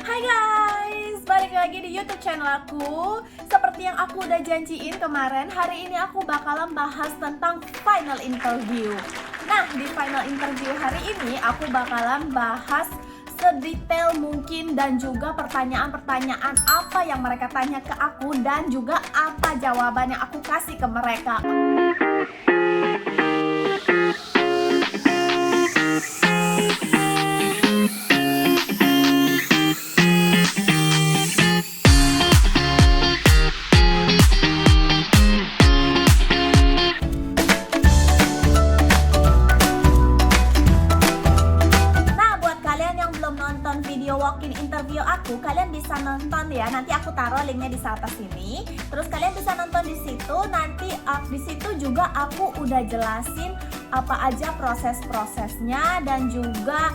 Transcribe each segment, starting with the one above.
Hai guys, balik lagi di YouTube channel aku. Seperti yang aku udah janjiin kemarin, hari ini aku bakalan bahas tentang final interview. Nah, di final interview hari ini aku bakalan bahas sedetail mungkin dan juga pertanyaan-pertanyaan apa yang mereka tanya ke aku dan juga apa jawaban yang aku kasih ke mereka. Video walk-in interview aku, kalian bisa nonton ya. Nanti aku taruh linknya di atas sini. Terus kalian bisa nonton di situ. Nanti di situ juga aku udah jelasin apa aja proses-prosesnya dan juga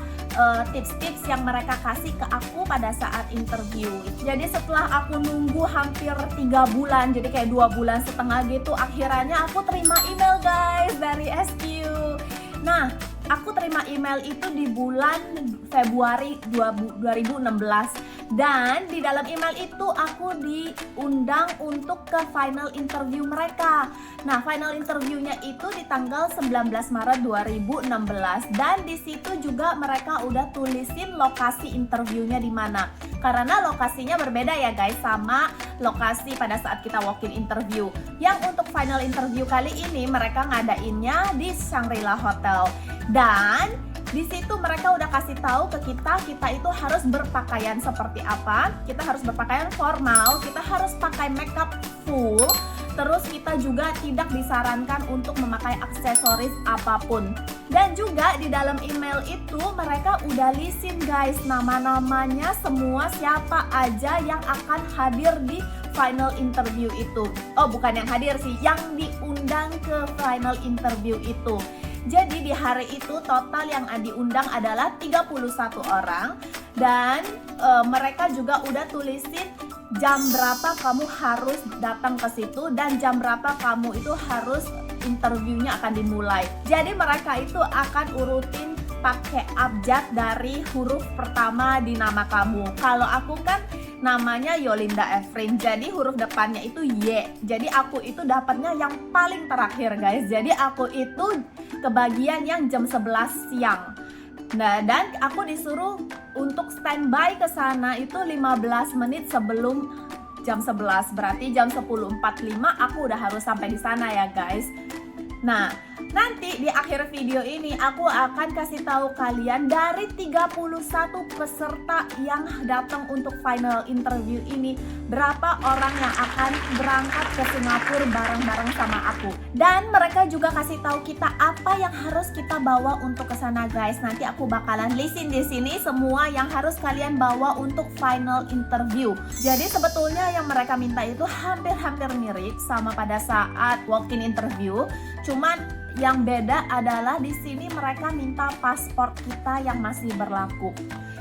tips-tips yang mereka kasih ke aku pada saat interview. Jadi setelah aku nunggu hampir 3 bulan, jadi kayak 2,5 bulan gitu, akhirnya aku terima email guys dari SQ. Nah, aku terima email itu di bulan Februari 2016 dan di dalam email itu aku diundang untuk ke final interview mereka. Nah, final interviewnya itu di tanggal 19 Maret 2016 dan di situ juga mereka udah tulisin lokasi interviewnya di mana. Karena lokasinya berbeda ya guys sama lokasi pada saat kita walk-in interview. Yang untuk final interview kali ini mereka ngadainnya di Shangri-La Hotel. Dan di situ mereka udah kasih tahu ke kita itu harus berpakaian seperti apa. Kita harus berpakaian formal, kita harus pakai makeup full. Terus kita juga tidak disarankan untuk memakai aksesoris apapun. Dan juga di dalam email itu mereka udah listin guys nama-namanya semua siapa aja yang akan hadir di final interview itu. Oh, bukan yang hadir sih, yang diundang ke final interview itu. Jadi di hari itu total yang diundang adalah 31 orang dan mereka juga udah tulisin jam berapa kamu harus datang ke situ dan jam berapa kamu itu harus interviewnya akan dimulai. Jadi mereka itu akan urutin pakai abjad dari huruf pertama di nama kamu. Kalau aku kan namanya Yolinda Efrin, jadi huruf depannya itu Y. Jadi aku itu dapatnya yang paling terakhir guys. Jadi aku itu kebagian yang jam 11 siang. Nah, dan aku disuruh untuk standby ke sana itu 15 menit sebelum jam 11. Berarti jam 10.45 aku udah harus sampai di sana ya guys. Nah, nanti di akhir video ini aku akan kasih tahu kalian dari 31 peserta yang datang untuk final interview ini, berapa orang yang akan berangkat ke Singapura bareng-bareng sama aku. Dan mereka juga kasih tahu kita apa yang harus kita bawa untuk ke sana guys. Nanti aku bakalan listin di sini semua yang harus kalian bawa untuk final interview. Jadi sebetulnya yang mereka minta itu hampir-hampir mirip sama pada saat walk-in interview. Cuman yang beda adalah di sini mereka minta paspor kita yang masih berlaku.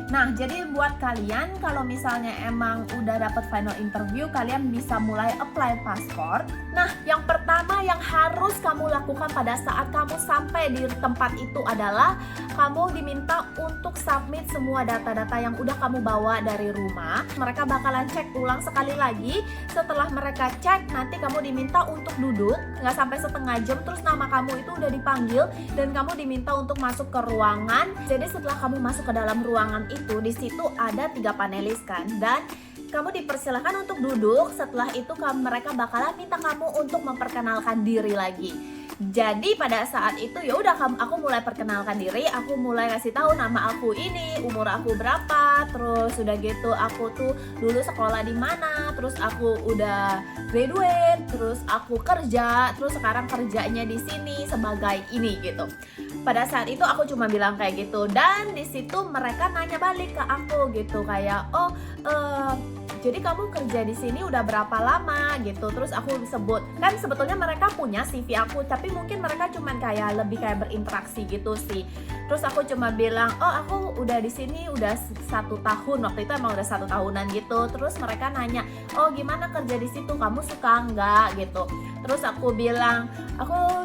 Nah, jadi buat kalian kalau misalnya emang udah dapat final interview, kalian bisa mulai apply paspor. Nah, yang pertama yang harus kamu lakukan pada saat kamu sampai di tempat itu adalah kamu diminta untuk submit semua data-data yang udah kamu bawa dari rumah. Mereka bakalan cek ulang sekali lagi. Setelah mereka cek, nanti kamu diminta untuk duduk, nggak sampai setengah jam, terus nama kamu itu udah dipanggil dan kamu diminta untuk masuk ke ruangan. Jadi setelah kamu masuk ke dalam ruangan itu, di situ ada 3 panelis kan, dan kamu dipersilahkan untuk duduk. Setelah itu mereka bakalan minta kamu untuk memperkenalkan diri lagi. Jadi pada saat itu ya udah aku mulai perkenalkan diri, aku mulai kasih tahu nama aku ini, umur aku berapa, terus udah gitu aku tuh dulu sekolah di mana, terus aku udah graduate, terus aku kerja, terus sekarang kerjanya di sini sebagai ini gitu. Pada saat itu aku cuma bilang kayak gitu dan di situ mereka nanya balik ke aku gitu kayak jadi kamu kerja di sini udah berapa lama gitu. Terus aku sebut, kan sebetulnya mereka punya CV aku, tapi mungkin mereka cuman kayak lebih kayak berinteraksi gitu sih. Terus aku cuma bilang, oh aku udah di sini udah 1 tahun, waktu itu emang udah 1 tahunan gitu. Terus mereka nanya, oh gimana kerja di situ, kamu suka nggak gitu. Terus aku bilang,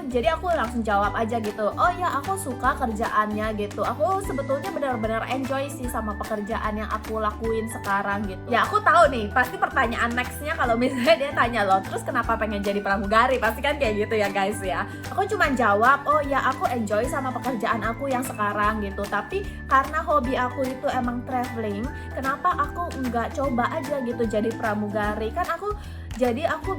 jadi aku langsung jawab aja gitu, oh ya aku suka kerjaannya gitu. Aku sebetulnya benar-benar enjoy sih sama pekerjaan yang aku lakuin sekarang gitu. Ya aku tahu nih, pasti pertanyaan nextnya kalau misalnya dia tanya loh, terus kenapa pengen jadi pramugari? Pasti kan kayak gitu ya guys ya. Aku cuma jawab, oh ya aku enjoy sama pekerjaan aku yang sekarang gitu. Tapi karena hobi aku itu emang traveling, kenapa aku nggak coba aja gitu jadi pramugari? Kan aku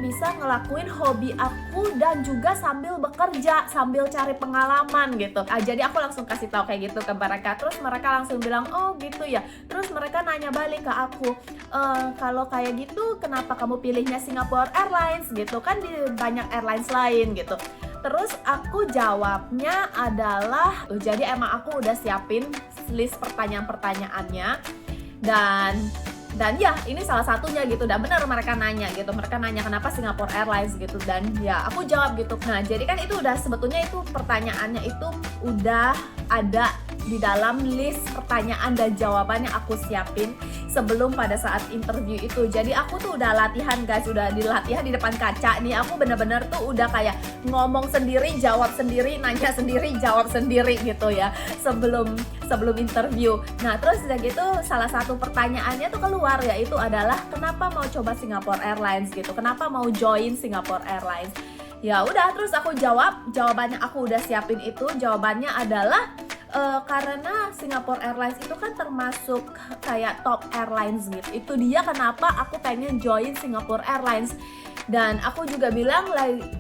bisa ngelakuin hobi aku dan juga sambil bekerja, sambil cari pengalaman gitu. Jadi aku langsung kasih tahu kayak gitu ke mereka. Terus mereka langsung bilang, oh gitu ya. Terus mereka nanya balik ke aku, kalau kayak gitu kenapa kamu pilihnya Singapore Airlines gitu, kan di banyak airlines lain gitu. Terus aku jawabnya adalah, jadi emang aku udah siapin list pertanyaan-pertanyaannya, dan ya ini salah satunya gitu. Dan benar mereka nanya kenapa Singapore Airlines gitu, dan ya aku jawab gitu. Nah jadi kan itu udah, sebetulnya itu pertanyaannya itu udah ada di dalam list pertanyaan dan jawabannya aku siapin sebelum pada saat interview itu. Jadi aku tuh udah latihan guys, udah dilatihan di depan kaca nih. Aku bener-bener tuh udah kayak ngomong sendiri, jawab sendiri, nanya sendiri, jawab sendiri gitu ya sebelum interview. Nah terus udah gitu salah satu pertanyaannya tuh keluar, yaitu adalah kenapa mau coba Singapore Airlines gitu, kenapa mau join Singapore Airlines. Ya udah, terus aku jawabannya aku udah siapin itu. Jawabannya adalah karena Singapore Airlines itu kan termasuk kayak top airlines gitu. Itu dia kenapa aku pengen join Singapore Airlines. Dan aku juga bilang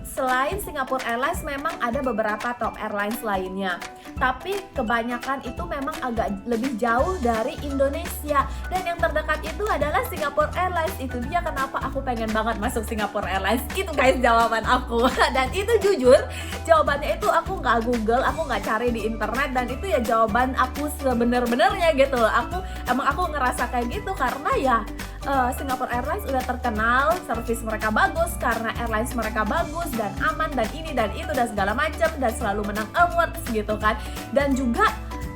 selain Singapore Airlines memang ada beberapa top airlines lainnya, tapi kebanyakan itu memang agak lebih jauh dari Indonesia, dan yang terdekat itu adalah Singapore Airlines. Itu dia kenapa aku pengen banget masuk Singapore Airlines. Itu guys jawaban aku. Dan itu jujur jawabannya itu aku nggak Google, aku nggak cari di internet, dan itu ya jawaban aku sebenar-benarnya gitu. Aku ngerasa kayak gitu karena ya Singapore Airlines udah terkenal, servis mereka bagus, karena airlines mereka bagus dan aman dan ini dan itu dan segala macam, dan selalu menang awards gitu kan. Dan juga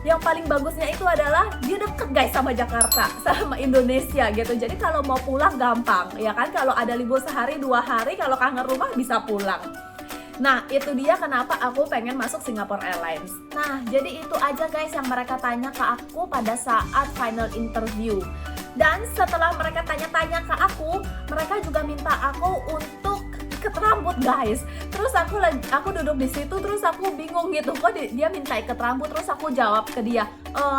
yang paling bagusnya itu adalah dia deket guys sama Jakarta, sama Indonesia gitu. Jadi kalau mau pulang gampang ya kan, kalau ada libur sehari 2 hari, kalau kangen rumah bisa pulang. Nah itu dia kenapa aku pengen masuk Singapore Airlines. Nah jadi itu aja guys yang mereka tanya ke aku pada saat final interview. Dan setelah mereka tanya-tanya ke aku, mereka juga minta aku untuk ikat rambut guys. Terus aku duduk di situ, terus aku bingung gitu, kok dia minta ikat rambut. Terus aku jawab ke dia,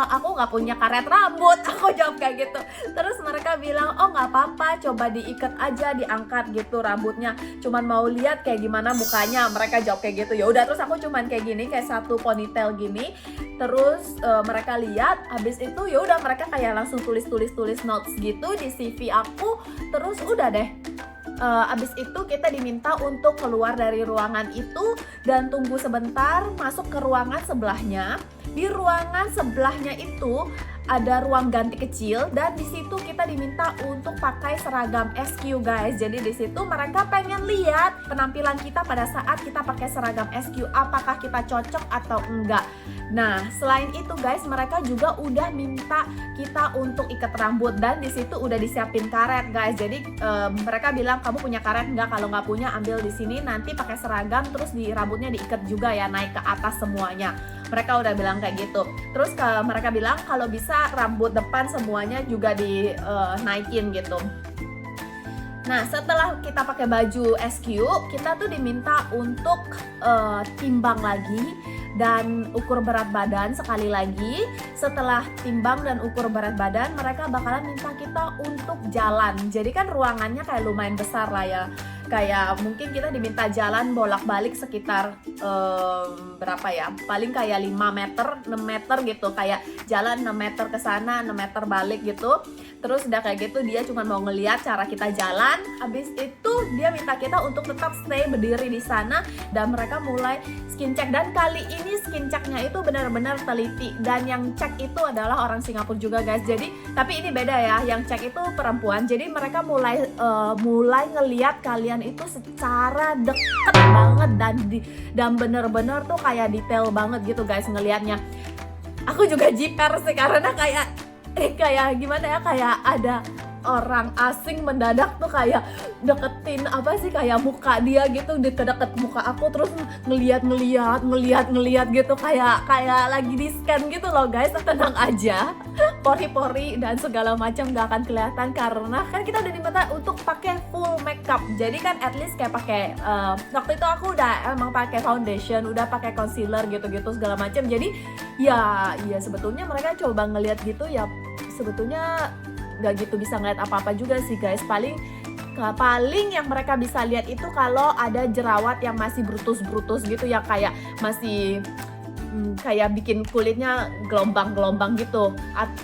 aku nggak punya karet rambut. Aku jawab kayak gitu. Terus mereka bilang, oh nggak apa-apa, coba diikat aja, diangkat gitu rambutnya. Cuman mau lihat kayak gimana mukanya. Mereka jawab kayak gitu. Ya udah, terus aku cuman kayak gini, kayak satu ponytail gini. Terus mereka lihat, habis itu ya udah mereka kayak langsung tulis notes gitu di CV aku. Terus udah deh. Abis itu kita diminta untuk keluar dari ruangan itu dan tunggu sebentar masuk ke ruangan sebelahnya. Di ruangan sebelahnya itu ada ruang ganti kecil, dan di situ kita diminta untuk pakai seragam SQ guys. Jadi di situ mereka pengen lihat penampilan kita pada saat kita pakai seragam SQ, apakah kita cocok atau enggak. Nah selain itu guys, mereka juga udah minta kita untuk ikat rambut, dan di situ udah disiapin karet guys. Jadi mereka bilang, kamu punya karet enggak? Kalau nggak punya ambil di sini, nanti pakai seragam, terus di rambutnya diikat juga ya, naik ke atas semuanya. Mereka udah bilang kayak gitu. Terus mereka bilang kalau bisa rambut depan semuanya juga dinaikin gitu. Nah setelah kita pakai baju SQ, kita tuh diminta untuk timbang lagi dan ukur berat badan sekali lagi. Setelah timbang dan ukur berat badan, mereka bakalan minta kita untuk jalan. Jadi kan ruangannya kayak lumayan besar lah ya. Kayak mungkin kita diminta jalan bolak-balik sekitar berapa ya, paling kayak 5 meter, 6 meter gitu. Kayak jalan 6 meter ke sana, 6 meter balik gitu. Terus udah kayak gitu dia cuma mau ngeliat cara kita jalan. Habis itu dia minta kita untuk tetap stay berdiri di sana, dan mereka mulai skin check. Dan kali ini skin checknya itu benar-benar teliti, dan yang cek itu adalah orang Singapura juga guys. Jadi tapi ini beda ya, yang cek itu perempuan. Jadi mereka mulai ngeliat kalian itu secara deket banget, dan bener-bener tuh kayak detail banget gitu guys ngelihatnya. Aku juga jiper sih karena kayak gimana ya, kayak ada orang asing mendadak tuh kayak deketin apa sih, kayak muka dia gitu, deket-deket muka aku, terus ngeliat gitu, kayak lagi di scan gitu loh guys. Tenang aja, pori-pori dan segala macam gak akan kelihatan karena kan kita udah diminta untuk pakai full makeup. Jadi kan at least kayak pakai waktu itu aku udah emang pakai foundation, udah pakai concealer gitu-gitu segala macam. Jadi ya sebetulnya mereka coba ngeliat gitu ya, sebetulnya nggak gitu bisa ngeliat apa-apa juga sih guys. Paling yang mereka bisa lihat itu kalau ada jerawat yang masih brutus gitu ya, kayak masih kayak bikin kulitnya gelombang gitu.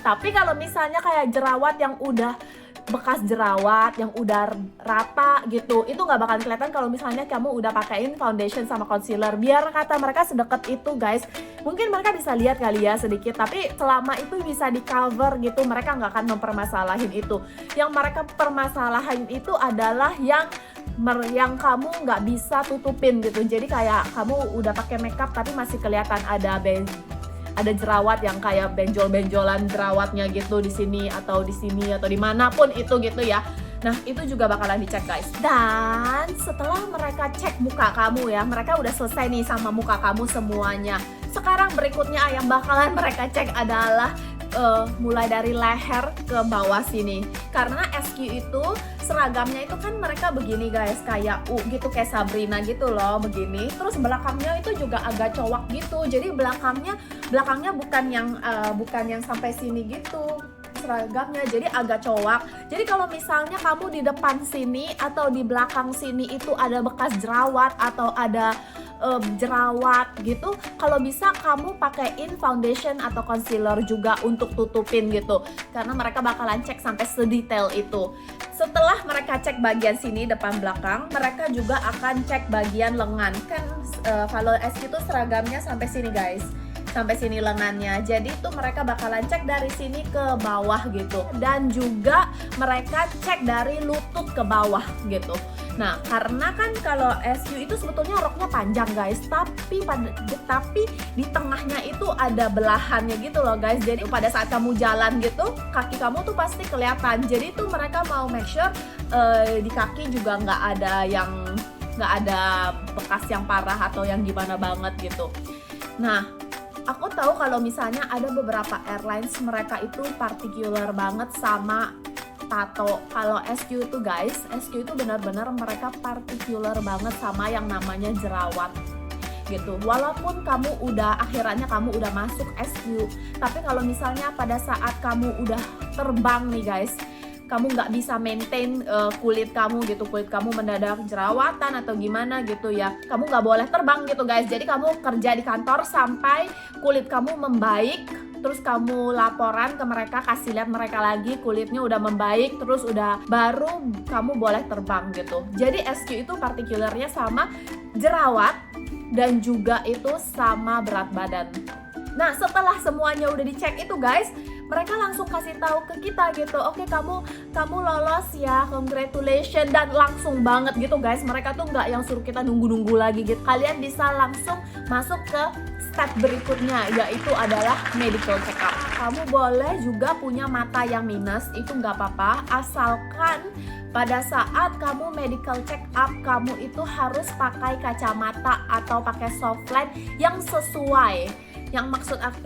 Tapi kalau misalnya kayak jerawat yang udah bekas jerawat yang udah rata gitu, itu nggak bakal kelihatan kalau misalnya kamu udah pakein foundation sama concealer. Biar kata mereka sedekat itu guys, mungkin mereka bisa lihat kali ya sedikit, tapi selama itu bisa di cover gitu, mereka nggak akan mempermasalahin itu. Yang mereka permasalahin itu adalah yang kamu nggak bisa tutupin gitu. Jadi kayak kamu udah pakai makeup tapi masih kelihatan ada jerawat yang kayak benjol-benjolan jerawatnya gitu di sini atau dimanapun itu gitu ya. Nah itu juga bakalan dicek guys. Dan setelah mereka cek muka kamu ya, mereka udah selesai nih sama muka kamu semuanya. Sekarang berikutnya yang bakalan mereka cek adalah mulai dari leher ke bawah sini. Karena SQ itu seragamnya itu kan mereka begini guys, kayak gitu, kayak Sabrina gitu loh, begini. Terus belakangnya itu juga agak cowok gitu. Jadi belakangnya bukan yang sampai sini gitu seragamnya, jadi agak cowok. Jadi kalau misalnya kamu di depan sini atau di belakang sini itu ada bekas jerawat atau ada jerawat gitu, kalau bisa kamu pakein foundation atau concealer juga untuk tutupin gitu, karena mereka bakalan cek sampai sedetail itu. Setelah mereka cek bagian sini depan belakang, mereka juga akan cek bagian lengan. Kan kalau SQ itu seragamnya sampai sini guys, sampai sini lengannya. Jadi itu mereka bakalan cek dari sini ke bawah gitu, dan juga mereka cek dari lutut ke bawah gitu. Nah karena kan kalau SQ itu sebetulnya roknya panjang guys, tapi di tengahnya itu ada belahannya gitu loh guys. Jadi pada saat kamu jalan gitu, kaki kamu tuh pasti kelihatan. Jadi itu mereka mau make sure di kaki juga nggak ada bekas yang parah atau yang gimana banget gitu. Nah aku tahu kalau misalnya ada beberapa airlines mereka itu particular banget sama tato. Kalau SQ itu guys, SQ itu benar-benar mereka particular banget sama yang namanya jerawat gitu. Walaupun akhirnya kamu udah masuk SQ, tapi kalau misalnya pada saat kamu udah terbang nih guys, kamu nggak bisa maintain kulit kamu gitu, kulit kamu mendadak jerawatan atau gimana gitu ya, kamu nggak boleh terbang gitu guys. Jadi kamu kerja di kantor sampai kulit kamu membaik, terus kamu laporan ke mereka, kasih lihat mereka lagi kulitnya udah membaik, terus baru kamu boleh terbang gitu. Jadi SQ itu partikularnya sama jerawat dan juga itu sama berat badan. Nah setelah semuanya udah dicek itu guys, mereka langsung kasih tahu ke kita gitu, oke kamu lolos ya, congratulations, dan langsung banget gitu guys. Mereka tuh nggak yang suruh kita nunggu lagi gitu. Kalian bisa langsung masuk ke step berikutnya, yaitu adalah medical check up. Kamu boleh juga punya mata yang minus, itu nggak apa-apa, asalkan pada saat kamu medical check up, kamu itu harus pakai kacamata atau pakai soft lens yang sesuai.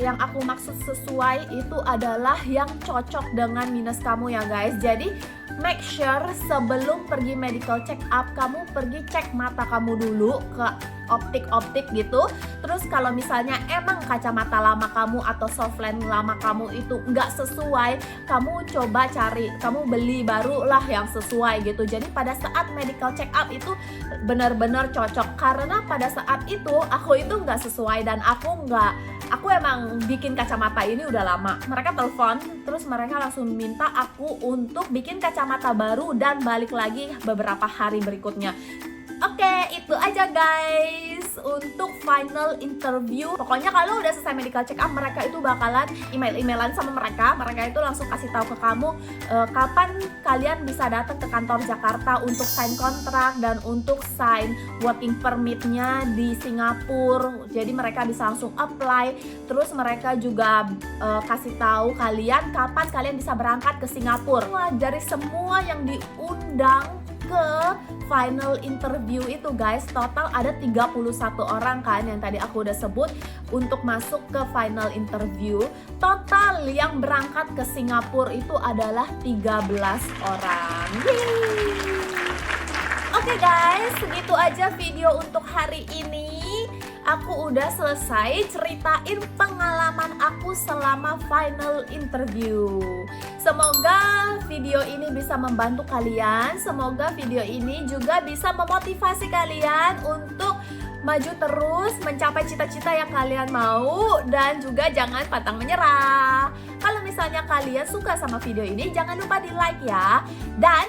Yang aku maksud sesuai itu adalah yang cocok dengan minus kamu ya guys. Jadi make sure sebelum pergi medical check up, kamu pergi cek mata kamu dulu ke optik gitu. Terus kalau misalnya emang kacamata lama kamu atau soft lens lama kamu itu nggak sesuai, kamu coba kamu beli baru lah yang sesuai gitu. Jadi pada saat medical check up itu benar-benar cocok, karena pada saat itu aku itu nggak sesuai, dan aku emang bikin kacamata ini udah lama. Mereka telepon, terus mereka langsung minta aku untuk bikin kacamata baru dan balik lagi beberapa hari berikutnya. Oke, Oke, itu aja guys untuk final interview. Pokoknya kalau udah selesai medical check up, mereka itu bakalan email-emailan sama mereka. Mereka itu langsung kasih tahu ke kamu kapan kalian bisa datang ke kantor Jakarta untuk sign kontrak dan untuk sign working permit-nya di Singapura. Jadi mereka bisa langsung apply. Terus mereka juga kasih tahu kalian kapan kalian bisa berangkat ke Singapura. Dari semua yang diundang ke final interview itu guys, total ada 31 orang kan yang tadi aku udah sebut untuk masuk ke final interview. Total yang berangkat ke Singapura itu adalah 13 orang. Oke guys, segitu aja video untuk hari ini. Aku udah selesai ceritain pengalaman aku selama final interview. Semoga video ini bisa membantu kalian. Semoga video ini juga bisa memotivasi kalian untuk maju terus mencapai cita-cita yang kalian mau. Dan juga jangan pantang menyerah. Kalau misalnya kalian suka sama video ini, jangan lupa di like ya. Dan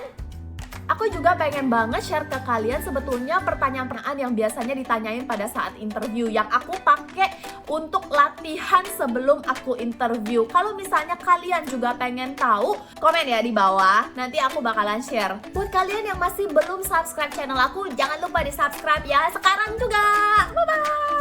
aku juga pengen banget share ke kalian sebetulnya pertanyaan-pertanyaan yang biasanya ditanyain pada saat interview yang aku pakai untuk latihan sebelum aku interview. Kalau misalnya kalian juga pengen tahu, komen ya di bawah. Nanti aku bakalan share. Buat kalian yang masih belum subscribe channel aku, jangan lupa di subscribe ya sekarang juga. Bye-bye.